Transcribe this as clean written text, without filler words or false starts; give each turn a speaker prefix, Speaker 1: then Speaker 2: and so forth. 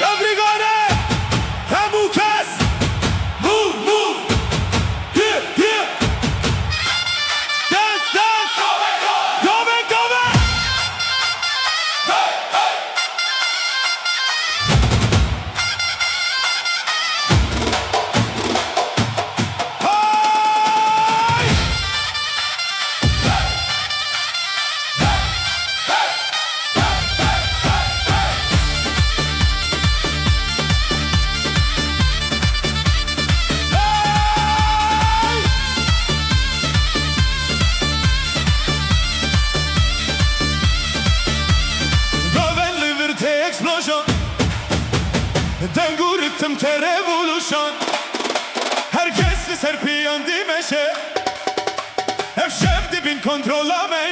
Speaker 1: Everybody, Hamukas, move, move, here, here. Dance, dance, Govend, Govend. Hey, hey. Explosion, dengu ritim te revolution. Herkes serpiyan di meşe, hep şef dibin kontrola me.